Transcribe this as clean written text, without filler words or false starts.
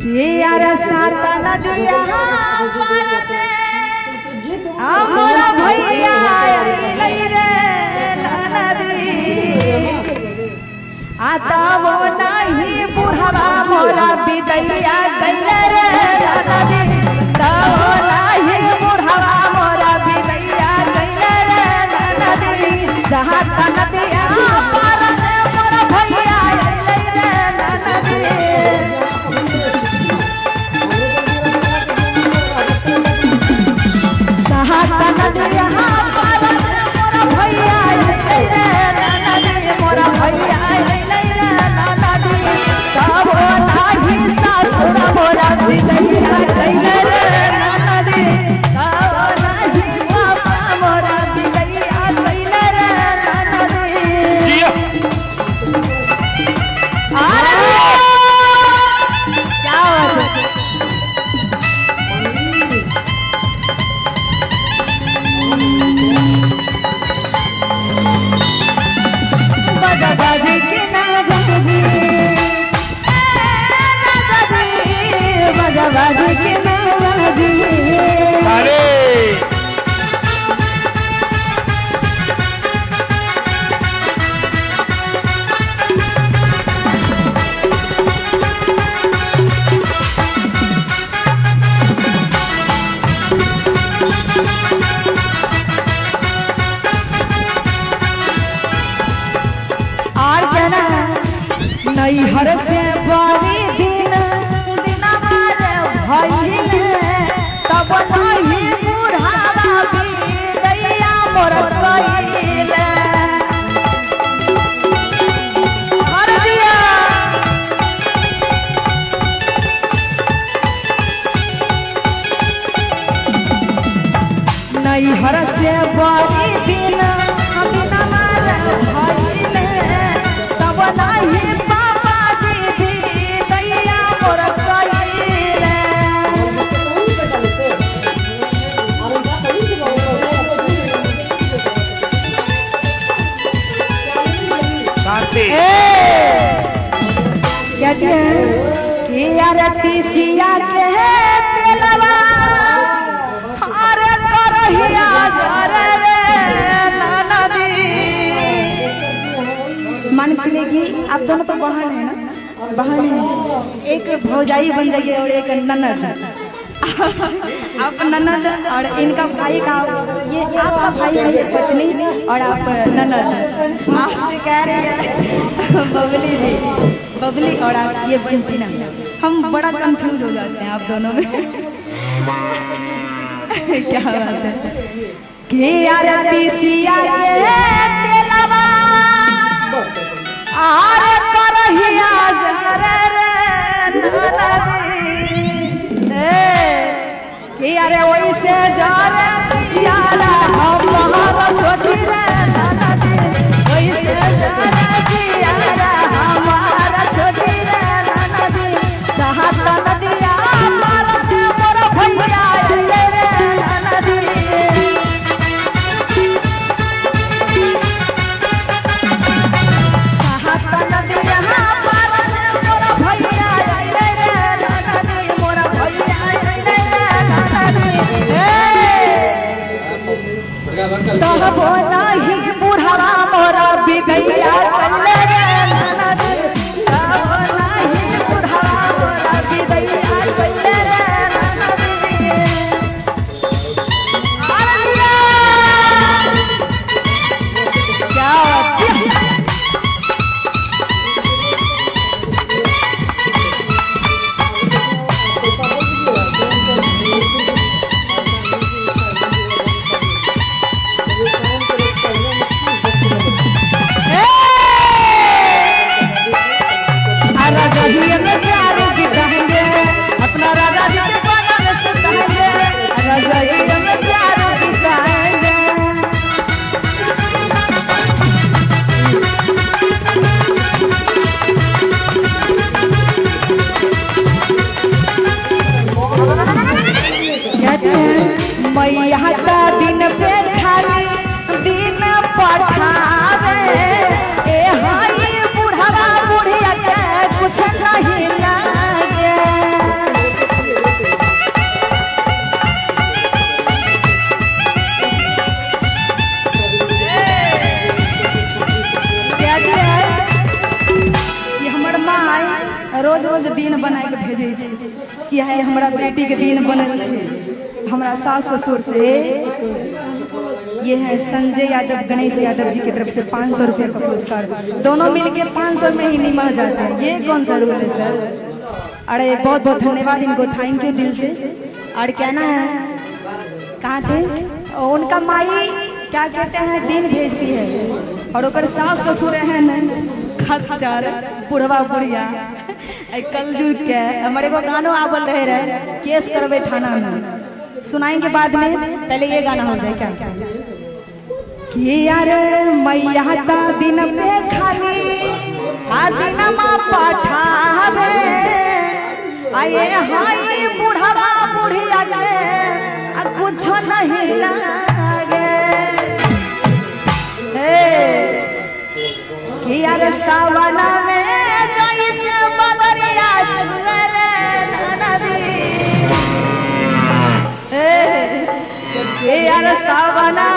ये यार साता नदिया पार से हमारा भैया लई रे नदी आता वो नहीं बुढ़वा मोरा बिदैया गइले रे नदी तो नहीं बुढ़वा मोरा बिदैया गइले रे नदी साता नदिया पार से मोरा भैया लई रे नदी साता नदिया पार से मोरा भैया लई रे नदी मोरा भैया लई रे नदी तब नाही सासुर मोरा बिदैया गइले रे नदी तब नाही बापा मोरा बिदैया गइले रे नदी अरे क्या बात है बाजा बाजे के ना बाजे बाजा बाजे के ना बाजे अरे और जना नैहर से बड़ी दिन मारे भइले तब नहीं बुढ़ावा बिदैया मोर गइले हर दिया नैहर से बड़ी दिन मारे भइले तब नहीं बाबा जी बिदैया मोर गइले शांति कहते हैं कि यार तीसिया के तेलवा अरे करहिया जरे रे नदी मान चलेगी आप दोनों तो बहन है ना बहन है एक भौजाई बन जाइए और एक ननद आप ननद और इनका भाई का ये आपका भाई है पत्नी और आप ननद आपसे कह रही है बबली जी बबली और आप ये बंटी ना हम बड़ा कंफ्यूज हो जाते हैं आप दोनों में क्या बात है कि यार तीसिया के तेलवा आर करहिया जरे रे नदी कि यारे वैसे जरे जियारा हमारा छोटी रे नदी वैसे जरे जियारा हमारा छोटी रे नदी साता नदिया पार से मोर भैया लई रे नदी साता नदिया पार से मोर भैया लई रे नदी मोर भैया लई रे नदी तब नहीं बुढ़वा मोरा बिदैया गइले रे नदी तब नहीं बुढ़वा मोरा बिदैया गइले रे नदी अरे क्या राजा जी में जारी की कहेंगे अपना राजा जी के बारे में सुनाएंगे राजा जी में जारी की कहेंगे कहते हैं मैया का दिन पे खाली दिन पठावे ए हाई बुढ़वा बुढ़िया के कुछ नहीं लागे के भेजे छी कि है हमरा बेटी के दिन बनल छे हमरा सास ससुर से। ये है संजय यादव गणेश यादव जी की तरफ से 500 रुपये का पुरस्कार। दोनों मिलके 500 में ही निमह जाते हैं, ये कौन सा रूल है सर। अरे बहुत बहुत धन्यवाद इनको, थैंक यू दिल से। और कहना है कहाँ थे उनका माई क्या कहते हैं दिन भेजती है और ओकर सास ससुर है न खच्चर बुढ़वा बुढ़िया कल जुग के हमारे को गानो आवल रहे केस करवे थाना में, सुनाएंगे बाद में, पहले ये गाना हो जाए क्या कि यार मैया ता दिन पे खाली आ दिन माँ पठावे आए हाय बुढ़वा बुढ़िया के कुछ नहीं लागे कि यार सावना में जैसे बदरिया छुए नदी यार सावना